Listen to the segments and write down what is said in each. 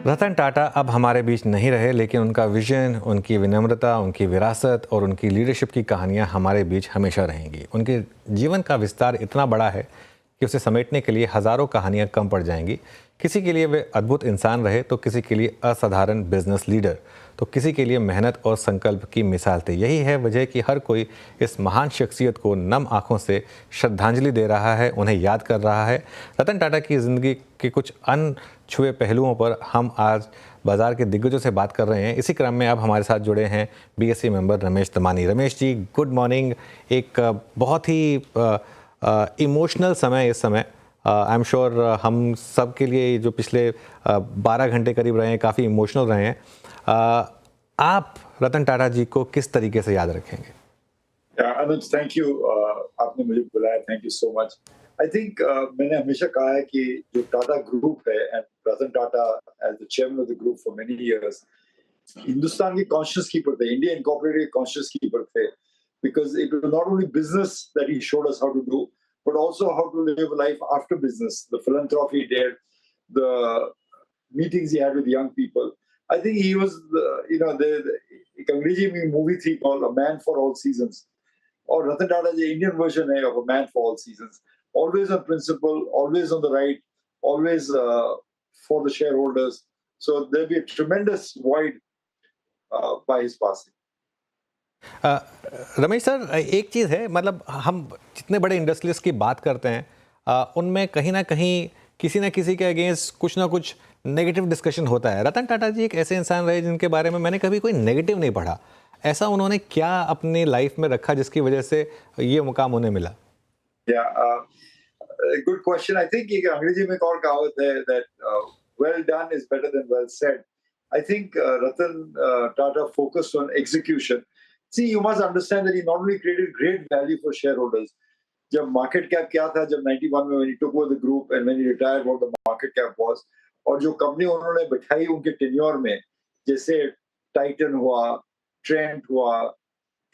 रतन टाटा अब हमारे बीच नहीं रहे, लेकिन उनका विजन, उनकी विनम्रता, उनकी विरासत और उनकी लीडरशिप की कहानियां हमारे बीच हमेशा रहेंगी। उनके जीवन का विस्तार इतना बड़ा है कि उसे समेटने के लिए हज़ारों कहानियां कम पड़ जाएंगी। किसी के लिए वे अद्भुत इंसान रहे तो किसी के लिए असाधारण बिजनेस लीडर, तो किसी के लिए मेहनत और संकल्प की मिसाल थे। यही है वजह कि हर कोई इस महान शख्सियत को नम आंखों से श्रद्धांजलि दे रहा है, उन्हें याद कर रहा है। रतन टाटा की ज़िंदगी के कुछ अनछुए पहलुओं पर हम आज बाज़ार के दिग्गजों से बात कर रहे हैं। इसी क्रम में अब हमारे साथ जुड़े हैं BSc member Ramesh तमानी। Ramesh ji, good morning. एक बहुत ही इमोशनल समय इस समय, आई एम श्योर हम सब के लिए जो पिछले 12 घंटे करीब रहे हैं, काफ़ी इमोशनल रहे हैं। आप रतन टाटा जी को किस तरीके से याद रखेंगे? अनुज, थैंक यू, आपने मुझे बुलाया, thank you so much. I think मैंने हमेशा कहा है कि जो टाटा ग्रुप है and Ratan Tata as the chairman of the group for many years, Hindustan के कॉन्शियस कीपर थे, इंडिया इनकॉर्पोरेटेड के कॉन्शियस कीपर थे, because it was not only business that he showed us how to do, but also how to live life after business, the philanthropy he did, the meetings he had with young people. I think he was, एक अंग्रेजी में movie थी called A Man for All Seasons, और रतन टाटा जी Indian version है of A Man for All Seasons. Always on principle, always on the right, always for the shareholders. So there'll be a tremendous void by his passing. Ramesh sir, एक चीज़ है, मतलब हम जितने बड़े industrialist की बात करते हैं उनमें कहीं ना कहीं किसी ना किसी के अगेंस्ट कुछ ना कुछ नेगेटिव डिस्कशन होता है। रतन टाटा जी एक ऐसे इंसान रहे जिनके बारे में मैंने कभी कोई नेगेटिव नहीं पढ़ा। ऐसा उन्होंने क्या अपनी लाइफ में रखा जिसकी वजह से ये मुकाम उन्हें मिला? Good question. आई थिंक एक अंग्रेजी में एक और कहावत है that well done is better than well said. I think Ratan Tata focused on execution. See, you must understand that he not only created great value for shareholders. जब market cap क्या था जब 91 में when he took over the group and when he retired, what the market cap was, और जो company उन्होंने बिठाई उनके टेन्योर में, जैसे टाइटन हुआ, ट्रेंट हुआ,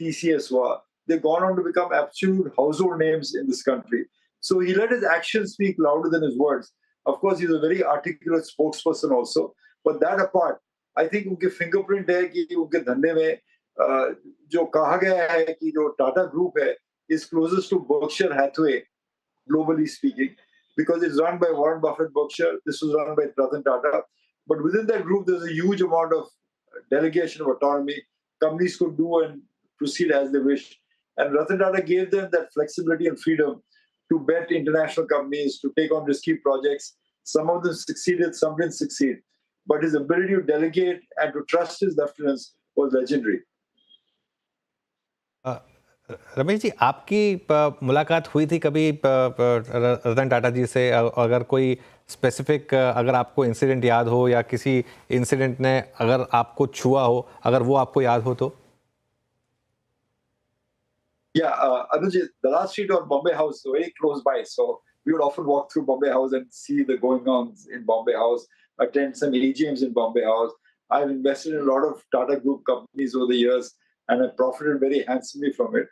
TCS हुआ, they've gone on to become absolute household names in this country. So he let his actions speak louder than his words. Of course, he's a very articulate spokesperson also. But that apart, I think उनके fingerprint है कि उनके धंधे में जो कहा गया है कि जो टाटा ग्रुप है is closest to Berkshire Hathaway, globally speaking, because it's run by Warren Buffett Berkshire. This was run by Ratan Tata. But within that group, there's a huge amount of delegation of autonomy. Companies could do and proceed as they wish. And Ratan Tata gave them that flexibility and freedom to bet international companies, to take on risky projects. Some of them succeeded, some didn't succeed. But his ability to delegate and to trust his lieutenants was legendary. Ramesh ji, आपकी मुलाकात हुई थी कभी रतन टाटा जी से? अगर कोई specific, अगर आपको इंसिडेंट याद हो या किसी इंसिडेंट ने अगर आपको छुआ हो, अगर वो आपको याद हो तो? Yeah, Anuj, the last street on Bombay House, very close by. So we would often walk through Bombay House and see the going-ons in Bombay House, attend some AGMs in Bombay House. I've invested in a lot of Tata Group companies over the years and I've profited very handsomely from it.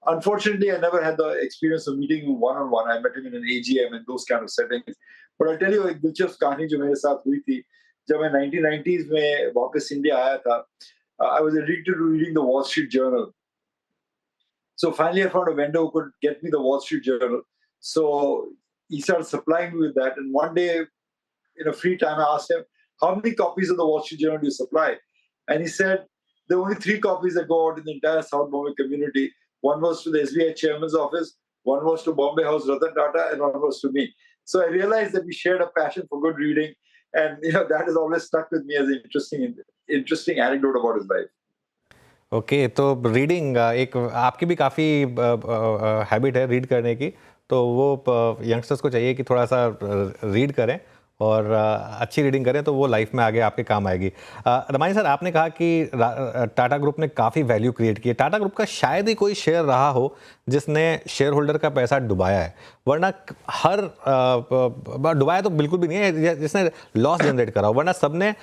Unfortunately, I never had the experience of meeting him one-on-one. I met him in an AGM and those kind of settings. But I'll tell you एक दिलचस्प कहानी जो मेरे साथ हुई थी जब मैं 1990s में वापस इंडिया आया था. I was addicted to reading the Wall Street Journal. So finally, I found a vendor who could get me the Wall Street Journal. So he started supplying me with that. And one day, in a free time, I asked him, how many copies of the Wall Street Journal do you supply? And he said, there are only 3 copies that go out in the entire South Bombay community. One was to the SBI chairman's office, one was to Bombay House Ratan Tata, and one was to me. So I realized that we shared a passion for good reading. And that has always stuck with me as an interesting anecdote about his life. Okay, तो reading एक आपकी भी काफ़ी habit है read करने की, तो वो यंगस्टर्स को चाहिए कि थोड़ा सा रीड करें और अच्छी रीडिंग करें तो वो लाइफ में आगे आपके काम आएगी। रमानी सर, आपने कहा कि टाटा ग्रुप ने काफ़ी वैल्यू क्रिएट की है। टाटा ग्रुप का शायद ही कोई शेयर रहा हो जिसने शेयर होल्डर का पैसा डुबाया है। वरना हर डुबाया तो बिल्कुल भी नहीं है जिसने लॉस जनरेट करा, वरना सबने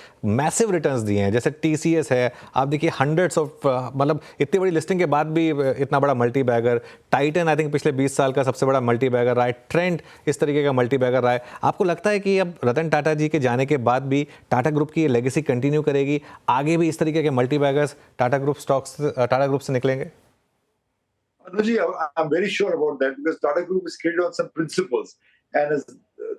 मैसिव रिटर्न्स दिए हैं। जैसे टीसीएस है, आप देखिए हंड्रेड्स ऑफ, मतलब इतनी बड़ी लिस्टिंग के बाद भी इतना बड़ा multi bagger. Titan I think पिछले 20 साल का सबसे बड़ा मल्टी बैगर रहा है। ट्रेंड इस तरीके का मल्टी बैगर रहा है। आपको लगता है कि अब रतन टाटा जी के जाने के बाद भी टाटा ग्रुप की लेगेसी कंटिन्यू करेगी, आगे भी इस तरीके के multi beggars Tata group stocks, Tata group से निकलेंगे? Anuji, I'm very sure about that because Tata Group is created on some principles, and as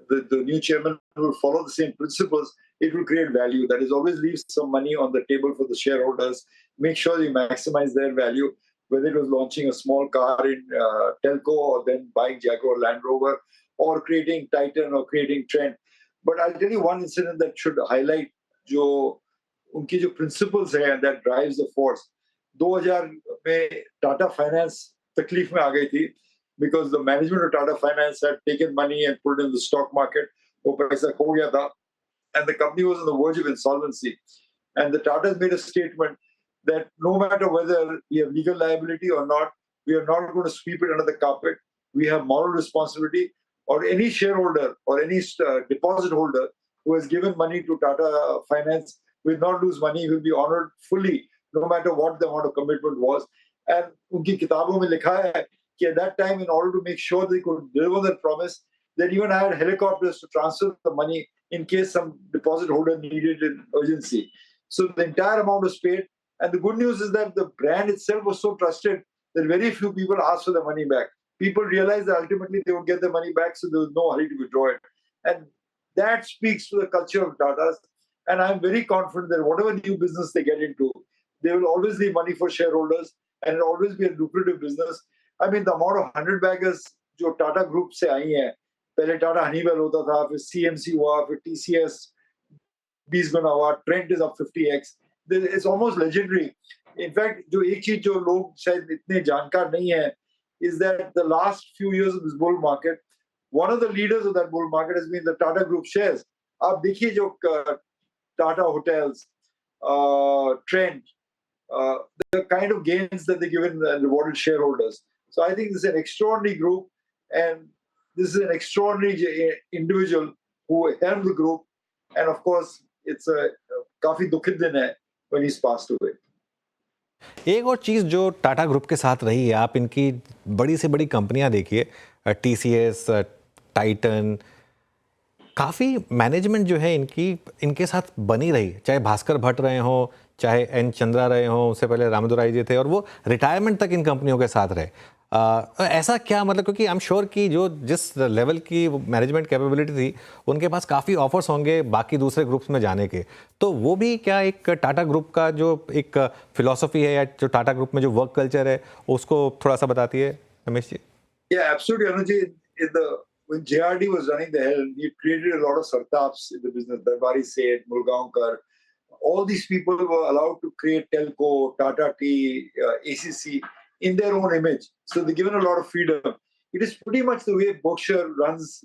the new chairman will follow the same principles, it will create value. That is, always leave some money on the table for the shareholders. Make sure you maximize their value, whether it was launching a small car in telco, or then buying Jaguar Land Rover, or creating Titan, or creating Trent. But I'll tell you one incident that should highlight जो उनकी जो principles है, and that drives the force. 2000 में Tata finance तकलीफ में आ गई थी because the management of Tata Finance had taken money and put it in the stock market. वो पैसा खो गया था, and the company was on the verge of insolvency. And the Tatas made a statement that no matter whether we have legal liability or not, we are not going to sweep it under the carpet. We have moral responsibility, or any shareholder or any deposit holder who has given money to Tata Finance will not lose money, will be honored fully, no matter what the amount of commitment was. And उनकी किताबों में लिखा है कि at that time, in order to make sure they could deliver that promise, they even had helicopters to transfer the money in case some deposit holder needed it in urgency. So the entire amount was paid. And the good news is that the brand itself was so trusted that very few people asked for the money back. People realized that ultimately they would get the money back, so there was no hurry to withdraw it. And that speaks to the culture of Tata's. And I'm very confident that whatever new business they get into, they will always leave money for shareholders, and it'll always be a lucrative business. I mean, the amount of 100 baggers जो Tata group से आई हैं, पहले Tata Honeywell होता था, फिर CMC हुआ, फिर TCS 20 गुना हुआ, Trent is up 50x. It's almost legendary. In fact, जो एक चीज जो लोग शायद इतने जानकार नहीं है is that the last few years of this bull market, one of the leaders of that bull market has been the Tata Group shares. आप देखिए जो Tata Hotels, Trent, the kind of gains that they given and rewarded shareholders. So I think this is an extraordinary group, and this is an extraordinary individual who helped the group. And of course, it's a काफी दुखद दिन है when he's passed away. एक और चीज़ जो Tata group के साथ रही है, आप इनकी बड़ी से बड़ी कंपनियां देखिए, टीसीएस, टाइटन, काफ़ी मैनेजमेंट जो है इनकी इनके साथ बनी रही, चाहे भास्कर भट्ट रहे हों, चाहे एन चंद्रा रहे हों, उससे पहले रामदुराई जी थे, और वो रिटायरमेंट तक इन कंपनियों के साथ रहे। ऐसा क्या मतलब, क्योंकि आई एम श्योर कि जो जिस लेवल की मैनेजमेंट कैपेबिलिटी थी, उनके पास काफ़ी ऑफर्स होंगे बाकी दूसरे ग्रुप्स में जाने के, तो वो भी क्या एक टाटा ग्रुप का जो एक फिलॉसफी है, या जो टाटा ग्रुप में जो वर्क कल्चर है, उसको थोड़ा सा बताती है Ramesh ji? Yeah, absolutely, Anuj. When JRD was running the helm, he created a lot of startups in the business. Darbari Seth, Mulgaonkar, all these people were allowed to create telco, Tata T, ACC in their own image. So they're given a lot of freedom. It is pretty much the way Berkshire runs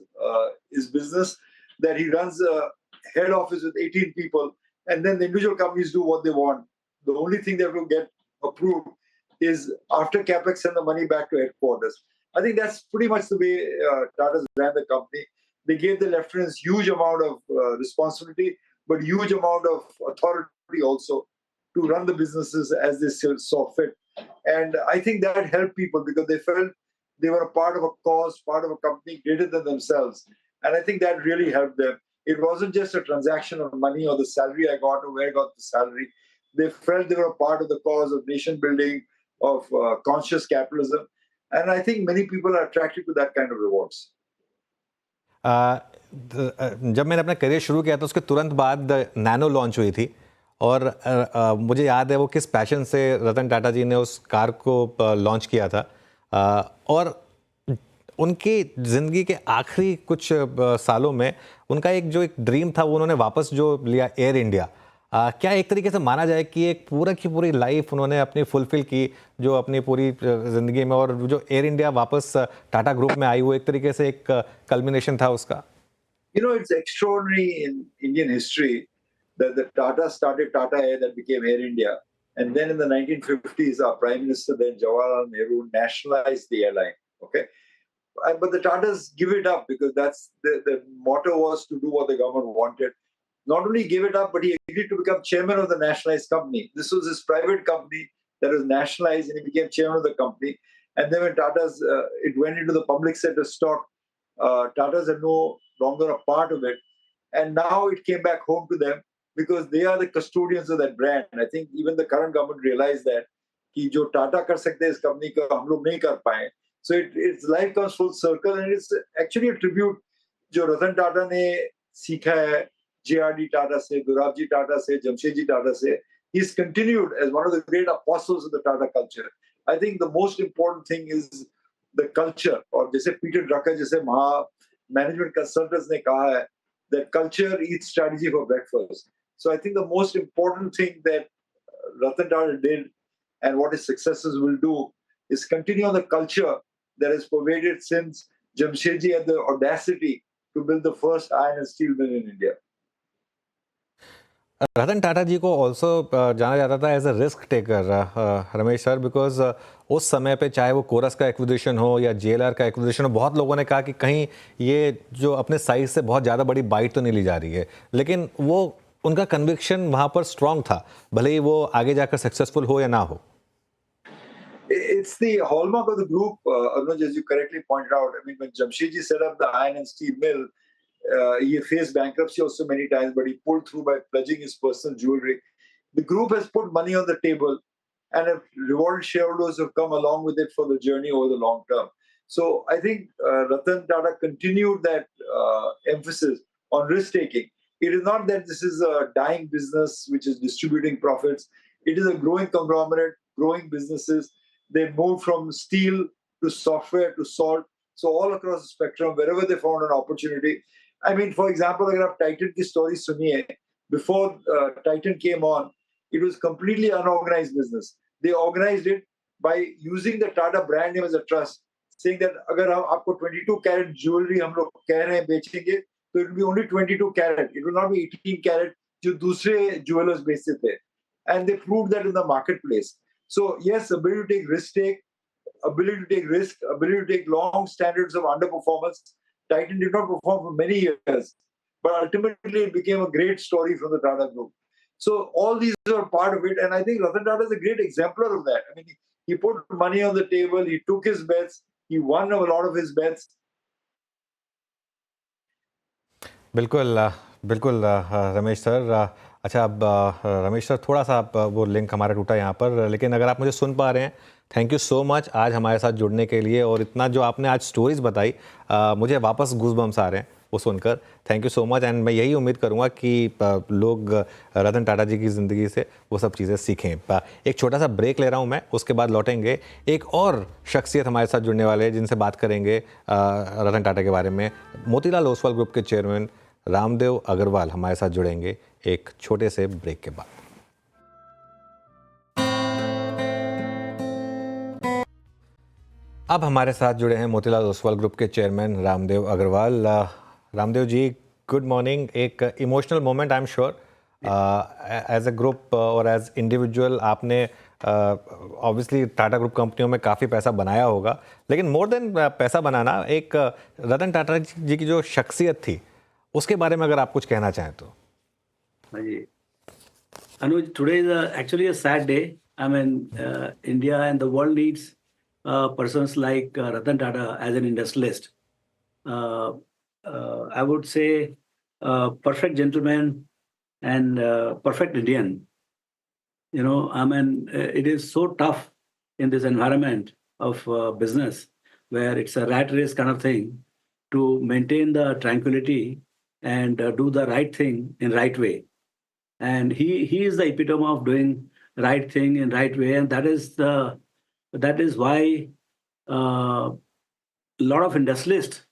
his business, that he runs a head office with 18 people, and then the individual companies do what they want. The only thing that will get approved is after capex, send the money back to headquarters. I think that's pretty much the way Tata's ran the company. They gave the lieutenants huge amount of responsibility, but huge amount of authority also to run the businesses as they saw fit. And I think that helped people because they felt they were a part of a cause, part of a company greater than themselves. And I think that really helped them. It wasn't just a transaction of money or the salary I got or where I got the salary. They felt they were a part of the cause of nation building, of conscious capitalism. And I think many people are attracted to that kind of rewards. जब मैंने अपना career शुरू किया था, उसके तुरंत बाद nano launch हुई थी, और मुझे याद है वो किस पैशन से रतन टाटा जी ने उस कार को लॉन्च किया था। और उनकी ज़िंदगी के आखिरी कुछ सालों में उनका एक ड्रीम था, वो उन्होंने वापस जो लिया, एयर इंडिया। क्या एक तरीके से माना जाए कि एक पूरा की पूरी लाइफ उन्होंने अपनी फुलफिल की, जो अपनी पूरी ज़िंदगी में, और जो एयर इंडिया वापस टाटा ग्रुप में आई, वो एक तरीके से एक कल्मिनेशन था उसका? You know, it's extraordinary in Indian history that the Tata started Tata Air, that became Air India. And then in the 1950s, our Prime Minister, then Jawaharlal Nehru, nationalized the airline. Okay. but the Tatas give it up because that's the motto was to do what the government wanted. Not only gave it up, but he agreed to become chairman of the nationalized company. This was his private company that was nationalized, and he became chairman of the company. And then when Tata's, it went into the public sector stock, Tata's are no longer a part of it. And now it came back home to them because they are the custodians of that brand. And I think even the current government realized that कि जो टाटा कर सकते हैं इस company का हम लोग नहीं कर पाए. So its life comes full circle, and it's actually a tribute जो रतन टाटा ने सीखा है JRD Tata से, Durabji Tata से, Jamshedji Tata से. He's continued as one of the great apostles of the Tata culture. I think the most important thing is the culture. और जैसे Peter Drucker जैसे महा मैनेजमेंट कंसल्टेंट्स ने कहा है that culture eats strategy for breakfast. So I think the most important thing that Ratan Tata did and what his successors will do is continue on the culture that has pervaded since Jamshedji had the audacity to build the first iron and steel mill in India. Ratan Tata जी को also जाना जाता था as a risk taker Ramesh sir, because उस समय पे चाहे वो coarse का एक्विजिशन हो या जेएलआर का एक्विजिशन हो, बहुत लोगों ने कहा कि कहीं ये जो अपने साइज से बहुत ज़्यादा बड़ी बाइट तो नहीं ली जा रही है, लेकिन वो उनका कन्विक्शन वहाँ पर स्ट्रांग था, भले ही वो आगे जाकर सक्सेसफुल हो या ना हो. It's the hallmark of the group, Anuj, as you correctly pointed out. I mean, when Jamshedji set up the iron and steel mill, he faced bankruptcy also many times, but he pulled through by pledging his personal jewelry. The group has put money on the table and have rewarded shareholders who have come along with it for the journey over the long term. So I think Ratan Tata continued that emphasis on risk taking. It is not that this is a dying business which is distributing profits. It is a growing conglomerate, growing businesses. They moved from steel to software to salt. So all across the spectrum, wherever they found an opportunity. I mean, for example, अगर आप Titan की story सुनिए, before Titan came on, it was completely unorganized business. They organized it by using the Tata brand name as a trust, saying that अगर हम आपको 22 carat jewelry हम लोग कह रहे हैं बेचेंगे, तो it will be only 22 carat. It will not be 18 carat जो दूसरे jewelers बेचते थे. And they proved that in the marketplace. So yes, ability to take risk, ability to take long standards of underperformance. Titan did not perform for many years, but ultimately it became a great story from the Tata Group. So all these are part of it, and I think Ratan Tata is a great exemplar of that. I mean, he put money on the table, he took his bets, he won a lot of his bets. बिल्कुल बिल्कुल Ramesh sir. अच्छा, अब Ramesh sir थोड़ा सा वो link हमारा टूटा यहाँ पर, लेकिन अगर आप मुझे सुन पा रहे हैं, थैंक यू सो मच आज हमारे साथ जुड़ने के लिए, और इतना जो आपने आज स्टोरीज बताई, मुझे वापस गूज़बम्स आ रहे हैं वो सुनकर. Thank you so much, and मैं यही उम्मीद करूँगा कि लोग रतन टाटा जी की ज़िंदगी से वो सब चीज़ें सीखें. एक छोटा सा ब्रेक ले रहा हूँ मैं, उसके बाद लौटेंगे. एक और शख्सियत हमारे साथ जुड़ने वाले हैं जिनसे बात करेंगे रतन टाटा के बारे में. मोतीलाल ओसवाल ग्रुप के चेयरमैन रामदेव अग्रवाल हमारे साथ जुड़ेंगे एक छोटे से ब्रेक के बाद. अब हमारे साथ जुड़े हैं मोतीलाल ओसवाल ग्रुप के chairman Ramdev Agrawal. Ramdev ji, good morning. एक emotional moment I am sure, as a group और एज इंडिविजुअल आपने ऑब्वियसली टाटा ग्रुप कंपनियों में काफ़ी पैसा बनाया होगा, लेकिन मोर देन पैसा बनाना, एक रतन टाटा जी की जो शख्सियत थी उसके बारे में अगर आप कुछ कहना चाहें तो. Anuj, today is actually a sad day. I mean, India and the world needs persons like Ratan Tata as an industrialist. I would say perfect gentleman and perfect Indian. You know, I mean, it is so tough in this environment of business where it's a rat race kind of thing to maintain the tranquility and do the right thing in right way. And he is the epitome of doing right thing in right way, and that is why a lot of industrialists,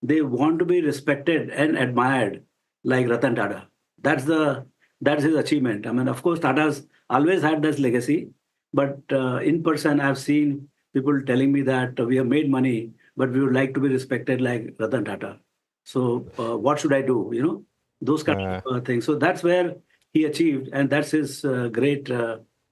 they want to be respected and admired like Ratan Tata. That's his achievement. I mean, of course, Tata's always had this legacy, but in person, I've seen people telling me that we have made money, but we would like to be respected like Ratan Tata. So what should I do? You know, those kind of things. So that's where he achieved, and that's his great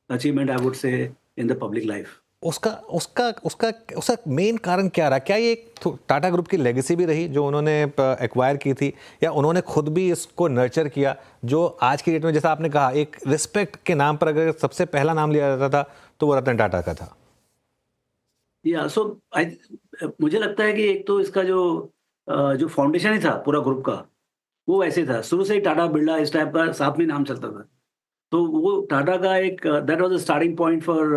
achievement, I would say, in the public life. उसका उसका उसका उसका main कारण क्या रहा? क्या ये एक टाटा ग्रुप की लेगेसी भी रही जो उन्होंने एक्वायर की थी, या उन्होंने खुद भी इसको नर्चर किया, जो आज की डेट में जैसा आपने कहा एक रिस्पेक्ट के नाम पर अगर सबसे पहला नाम लिया जाता था तो वो रतन टाटा का था? या सो मुझे लगता है कि एक तो इसका जो फाउंडेशन ही था पूरा ग्रुप का, वो वैसे था। शुरू से ही टाटा, बिरला इस टाइप का साथ में नाम चलता था। तो वो टाटा का एक that was a starting point for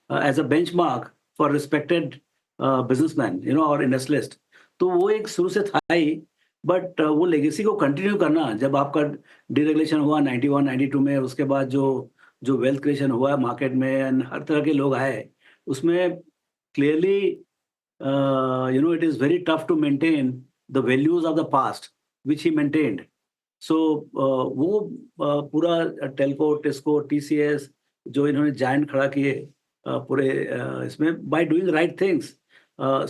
as a benchmark for respected businessman और इंडस्ट्रियलिस्ट। तो वो एक शुरू से था ही, बट वो लेगेसी को कंटिन्यू करना, जब आपका डीरेगुलेशन हुआ 91, 92 में, उसके बाद जो जो वेल्थ क्रिएशन हुआ मार्केट में एंड हर तरह के लोग आए, उसमें clearly it is very tough to maintain the values of the past, which he maintained. सो वो पूरा टेल्को, टिस्को, टीसीएस जो इन्होंने जायंट खड़ा किए पूरे इसमें बाय डूइंग राइट थिंग्स।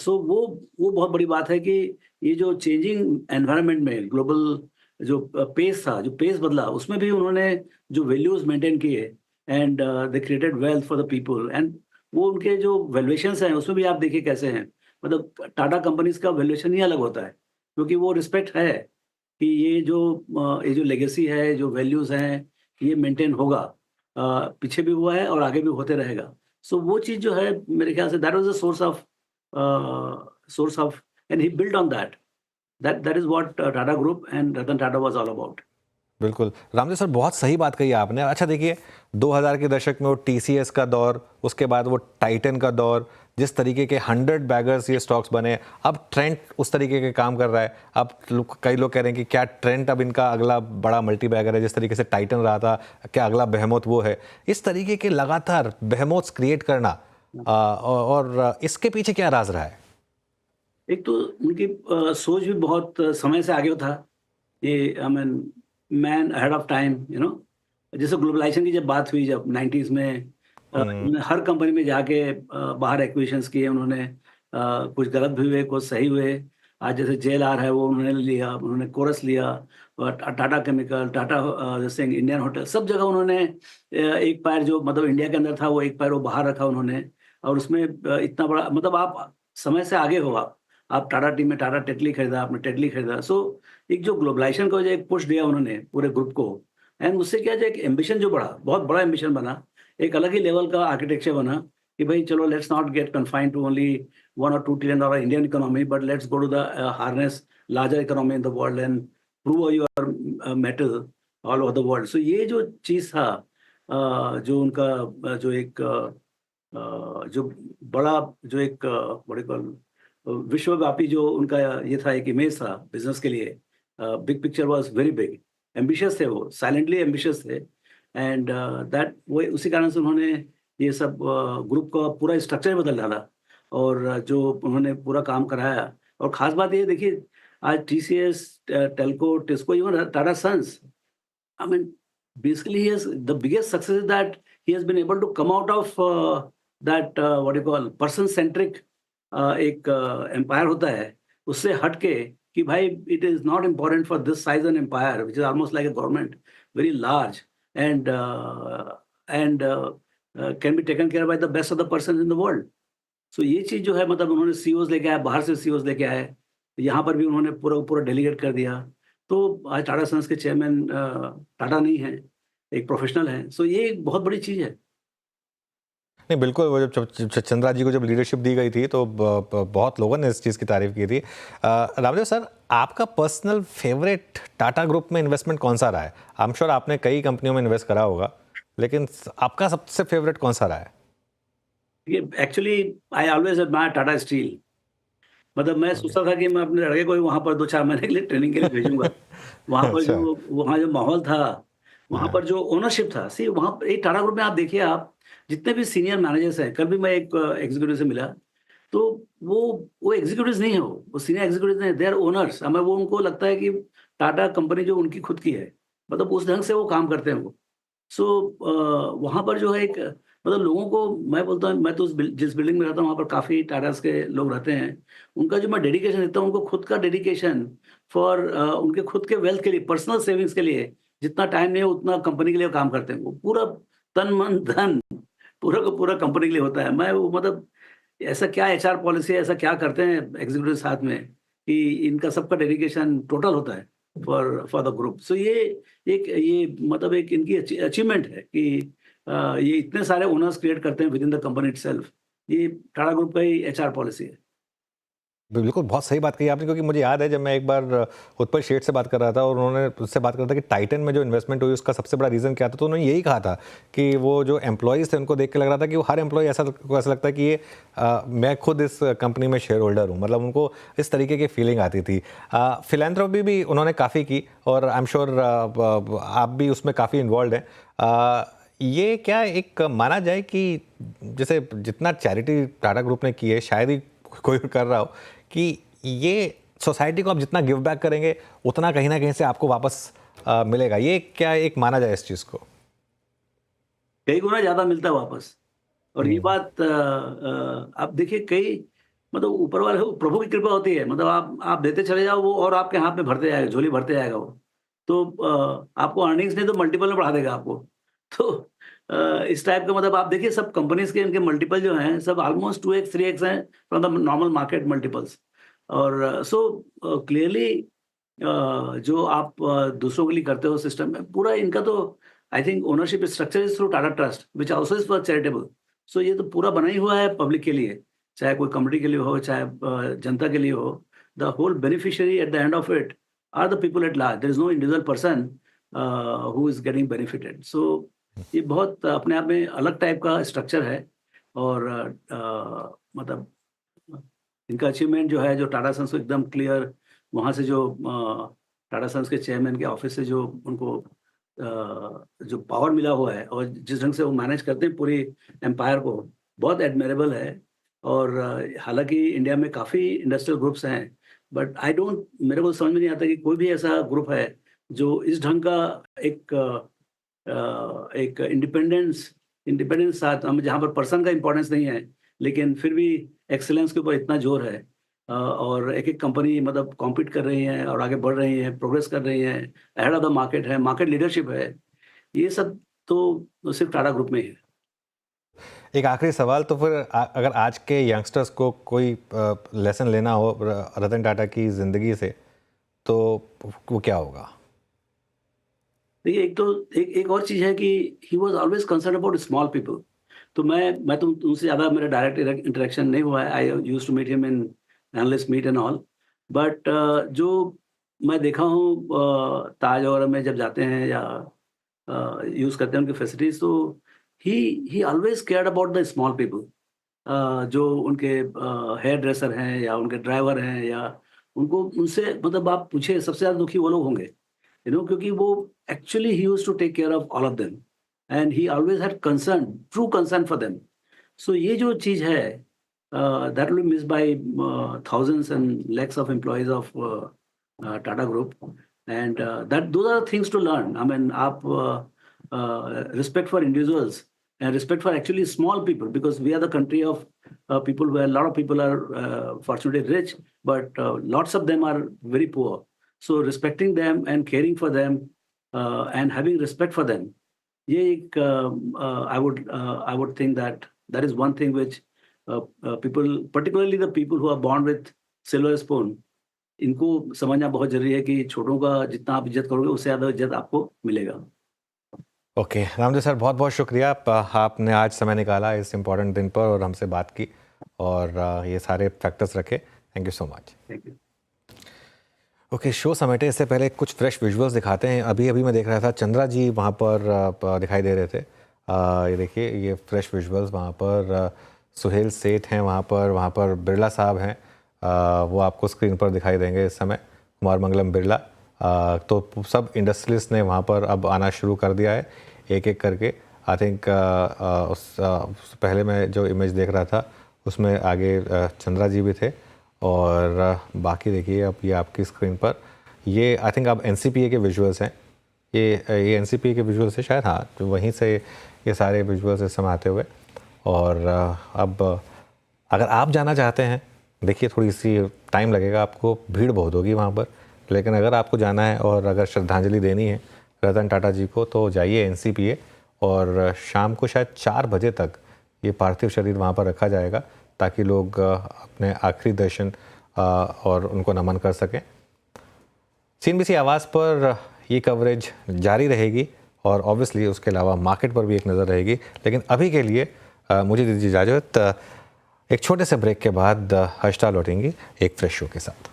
सो वो बहुत बड़ी बात है कि ये जो चेंजिंग एनवायरनमेंट में ग्लोबल जो पेस था, जो पेस बदला, उसमें भी उन्होंने जो वैल्यूज मेंटेन किए and they created wealth for the people. And वो उनके जो वैल्यूएशंस हैं उसमें भी आप देखिए कैसे हैं। मतलब टाटा कंपनीज का वैल्यूएशन ही अलग होता है, क्योंकि वो रिस्पेक्ट है कि ये जो लेगेसी है, जो वैल्यूज़ हैं, ये मेंटेन होगा। पीछे भी हुआ है और आगे भी होते रहेगा। सो वो चीज़ जो है मेरे ख्याल say that was the source of and he built on that. That is what Tata group and Ratan Tata was all about. बिल्कुल, रामदेव सर बहुत सही बात कही आपने। अच्छा देखिए, 2000 के दशक में वो टीसीएस का दौर, उसके बाद वो टाइटन का दौर, जिस तरीके के 100 बैगर्स ये स्टॉक्स बने, अब ट्रेंड उस तरीके के काम कर रहा है। अब कई लोग कह रहे हैं कि क्या ट्रेंड अब इनका अगला बड़ा मल्टी बैगर है, जिस तरीके से टाइटन रहा था, क्या अगला बेहेमोथ वो है? इस तरीके के लगातार बेहेमोथ्स क्रिएट करना, और इसके पीछे क्या राज रहा है? एक तो उनकी सोच भी बहुत समय से आगे था। ये I mean man ahead of time. जैसे ग्लोबलाइजेशन की जब बात हुई, जब 90s में उन्होंने हर कंपनी में जाके बाहर एक्विजिशंस किए उन्होंने। कुछ गलत भी हुए, कुछ सही हुए। आज जैसे जेएलआर है वो उन्होंने लिया, उन्होंने कोरस लिया, और टाटा केमिकल, टाटा जैसे इंडियन होटल, सब जगह उन्होंने एक पैर जो मतलब इंडिया के अंदर था, वो एक पैर वो बाहर रखा उन्होंने। और उसमें इतना बड़ा मतलब आप समय से आगे हो। आप टाटा टीम में टाटा टेटली खरीदा, आपने टेटली खरीदा। सो एक जो ग्लोबलाइजेशन को जो एक पुश दिया उन्होंने पूरे ग्रुप को, एंड उससे क्या जो एक एम्बिशन जो बढ़ा, बहुत बड़ा एम्बिशन बना, एक अलग ही लेवल का आर्किटेक्चर बना कि भाई चलो let's not get confined to only $1 or $2 trillion Indian economy, but let's go to the harness larger economy in the world and prove your mettle all over the world. So ये जो चीज़ था, जो उनका जो एक जो बड़ा जो एक बड़े विश्वव्यापी जो उनका ये था, एक इमेज था बिजनेस के लिए। Big picture was very big. Ambitious थे, वो साइलेंटली एम्बिशियस थे। एंड दैट वो उसी कारण से उन्होंने ये सब ग्रुप का पूरा स्ट्रक्चर बदल डाला, और जो उन्होंने पूरा काम कराया। और खास बात ये देखिए, आज TCS, Telco, Tisco, even Tata Sons, I mean, basically, the biggest success is that he has been able to come out of that what do you call person-centric एक empire होता है, उससे हटके कि भाई it is not important for this size an empire, which is almost like a government, very large and can be taken care by the best of the persons in the world. So ये चीज़ जो है मतलब उन्होंने CEOs लेके आए, बाहर से CEOs लेके आए, यहाँ पर भी उन्होंने पूरा पूरा डेलीगेट कर दिया। तो आज टाटा सन्स के चेयरमैन टाटा नहीं हैं, एक प्रोफेशनल हैं। सो ये एक बहुत बड़ी चीज़ है। नहीं बिल्कुल, वो जब चंद्रा जी को जब लीडरशिप दी गई थी तो बहुत लोगों ने इस चीज़ की तारीफ की थी। रामदेव सर, आपका पर्सनल फेवरेट टाटा ग्रुप में इन्वेस्टमेंट कौन सा रहा है? आई एम श्योर आपने कई कंपनियों में इन्वेस्ट करा होगा, लेकिन आपका सबसे फेवरेट कौन सा रहा है? ये actually I always admire Tata steel. मतलब मैं सोचता था कि मैं अपने लड़के को भी वहाँ पर 2-4 महीने के लिए ट्रेनिंग के लिए भेजूँगा। अच्छा। वहाँ जो माहौल था, वहाँ पर जो ओनरशिप था, सी वहाँ एक टाटा ग्रुप में आप देखिए, आप जितने भी सीनियर मैनेजर्स हैं, कल भी मैं एक एग्जीक्यूटिव से मिला, तो वो एग्जीक्यूटिव्स नहीं है, वो सीनियर एग्जीक्यूटिव्स नहीं है, दे आर ओनर्स। हमें वो उनको लगता है कि टाटा कंपनी जो उनकी खुद की है, मतलब उस ढंग से वो काम करते हैं वो। सो वहाँ पर जो है एक मतलब लोगों को मैं बोलता हूँ, मैं तो जिस बिल्डिंग में रहता हूँ वहाँ पर काफ़ी टाटास के लोग रहते हैं। उनका जो मैं डेडिकेशन देता हूँ, उनको खुद का डेडिकेशन फॉर उनके खुद के वेल्थ के लिए, पर्सनल सेविंग्स के लिए जितना टाइम नहीं है उतना कंपनी के लिए काम करते हैं। वो पूरा तन मन धन पूरा का पूरा कंपनी के लिए होता है। मैं वो मतलब ऐसा क्या एचआर पॉलिसी है, ऐसा क्या करते हैं एग्जीक्यूटिव साथ में कि इनका सबका डेडिकेशन टोटल होता है फॉर द ग्रुप। सो ये मतलब एक इनकी अचीवमेंट है कि ये इतने सारे ओनर्स क्रिएट करते हैं with in the company itself. ये टाटा ग्रुप का ही एचआर पॉलिसी है। बिल्कुल, बहुत सही बात कही आपने, क्योंकि मुझे याद है जब मैं एक बार उत्पल शेठ से बात कर रहा था और उन्होंने उससे बात कर रहा था कि टाइटन में जो इन्वेस्टमेंट हुई उसका सबसे बड़ा रीज़न क्या था, तो उन्होंने यही कहा था कि वो जो एम्प्लॉयज़ थे उनको देख के लग रहा था कि वो हर एम्प्लॉय ऐसा लगता है कि ये मैं खुद इस कंपनी में शेयर होल्डर हूँ, मतलब उनको इस तरीके की फीलिंग आती थी। फिलैंथ्रोपी भी उन्होंने काफ़ी की और आई एम श्योर आप भी उसमें काफ़ी इन्वॉल्व हैं। ये क्या एक माना जाए कि जैसे जितना चैरिटी टाटा ग्रुप ने की है, शायद ही कोई कर रहा हो, कि ये सोसाइटी को आप जितना गिव बैक करेंगे उतना कहीं ना कहीं से आपको वापस मिलेगा, ये क्या एक माना जाए इस चीज़ को? कई गुना ज़्यादा मिलता है वापस। और ये बात आप देखिए कई मतलब ऊपर वाले प्रभु की कृपा होती है। मतलब आप देते चले जाओ वो और आपके हाथ में भरते जाएगा, झोली भरते जाएगा वो। तो आपको अर्निंग्स नहीं तो मल्टीपल में बढ़ा देगा आपको। तो इस टाइप का मतलब आप देखिए सब कंपनीज़ के इनके मल्टीपल जो हैं सब ऑलमोस्ट 2x 3x हैं from the normal market multiples. और सो क्लियरली जो आप दूसरों के लिए करते हो सिस्टम में पूरा इनका तो I think ownership structure is through Tata trust which also is for charitable. So ये तो पूरा बना ही हुआ है पब्लिक के लिए, चाहे कोई कम्युनिटी के लिए हो, चाहे जनता के लिए हो। The whole beneficiary at the end of it are the people at large. There is no individual person who is getting benefited. So ये बहुत अपने आप में अलग टाइप का स्ट्रक्चर है। और मतलब इनका अचीवमेंट जो है, जो टाटा सन्स को एकदम क्लियर वहाँ से जो टाटा सन्स के चेयरमैन के ऑफिस से जो उनको जो पावर मिला हुआ है और जिस ढंग से वो मैनेज करते हैं पूरी एम्पायर को, बहुत एडमायरेबल है। और हालांकि इंडिया में काफ़ी इंडस्ट्रियल ग्रुप्स हैं, बट आई डोंट मेरे को समझ में नहीं आता कि कोई भी ऐसा ग्रुप है जो इस ढंग का एक एक इंडिपेंडेंस इंडिपेंडेंस साथ हम जहाँ पर पर्सन का इम्पोर्टेंस नहीं है, लेकिन फिर भी एक्सीलेंस के ऊपर इतना जोर है। और एक-एक कंपनी मतलब कॉम्पीट कर रही हैं और आगे बढ़ रही हैं, प्रोग्रेस कर रही हैं, अहेड ऑफ द मार्केट है, मार्केट लीडरशिप है। ये सब तो सिर्फ टाटा ग्रुप में ही है। एक आखिरी सवाल, तो फिर अगर आज के यंगस्टर्स को कोई लेसन लेना हो रतन टाटा की ज़िंदगी से, तो वो क्या होगा? देखिए एक तो एक और चीज़ है कि he was always concerned about small people. तो मैं तो उनसे ज़्यादा मेरा डायरेक्ट इंटरेक्शन नहीं हुआ है। I used to meet him in analyst meet and all. But जो मैं देखा हूँ ताज वगैरह में जब जाते हैं या यूज़ करते हैं उनकी फैसिलिटीज़, तो he he always cared about the small people. जो उनके हेयर ड्रेसर हैं या उनके ड्राइवर हैं या उनको उनसे मतलब आप पूछिए सबसे ज़्यादा दुखी वो लोग होंगे। क्योंकि वो actually he used to take care of all of them and he always had concern, true concern for them. So ये जो चीज़ है that will be missed by thousands and lakhs of employees of Tata group. And that those are things to learn. I mean आप respect for individuals and respect for actually small people, because we are the country of people where a lot of people are fortunately rich, but lots of them are very poor. So respecting them and caring for them and having respect for them, ये एक I would think that that is one thing which people, particularly the people who are born with silver spoon, इनको समझना बहुत जरूरी है कि छोटों का जितना आप इज्जत करोगे उससे ज़्यादा इज्जत आपको मिलेगा। ओके रामदेव सर, बहुत बहुत शुक्रिया, आपने आज समय निकाला इस इम्पोर्टेंट दिन पर और हमसे बात की और ये सारे फैक्टर्स रखे। Thank you so much. Thank you. Okay, show समेटे इससे पहले कुछ फ्रेश विजुअल्स दिखाते हैं। अभी अभी मैं देख रहा था चंद्रा जी वहाँ पर दिखाई दे रहे थे। ये देखिए, ये फ्रेश विजुअल्स वहाँ पर सुहेल सेठ हैं, वहाँ पर बिरला साहब हैं। वो आपको स्क्रीन पर दिखाई देंगे इस समय, कुमार मंगलम बिरला। तो सब इंडस्ट्रियलिस्ट ने वहाँ पर अब आना शुरू कर दिया है एक एक करके। आई थिंक उस पहले मैं जो इमेज देख रहा था उसमें आगे चंद्रा जी भी थे और बाकी देखिए अब ये आपकी स्क्रीन पर, ये आई थिंक अब एनसीपीए के विजुअल्स हैं। ये एनसीपीए के विजुअल्स है शायद, हाँ, तो वहीं से ये सारे विजुअल्स इस समय आते हुए। और अब अगर आप जाना चाहते हैं, देखिए थोड़ी सी टाइम लगेगा, आपको भीड़ बहुत होगी वहाँ पर, लेकिन अगर आपको जाना है और अगर श्रद्धांजलि देनी है रतन टाटा जी को, तो जाइए एनसीपीए और शाम को शायद 4 बजे तक ये पार्थिव शरीर वहाँ पर रखा जाएगा ताकि लोग अपने आखिरी दर्शन और उनको नमन कर सकें। CNBC आवाज़ पर ये कवरेज जारी रहेगी और ऑब्वियसली उसके अलावा मार्केट पर भी एक नज़र रहेगी। लेकिन अभी के लिए मुझे दीजिए इजाज़त। एक छोटे से ब्रेक के बाद हर्षिता लौटेंगी एक फ्रेश शो के साथ।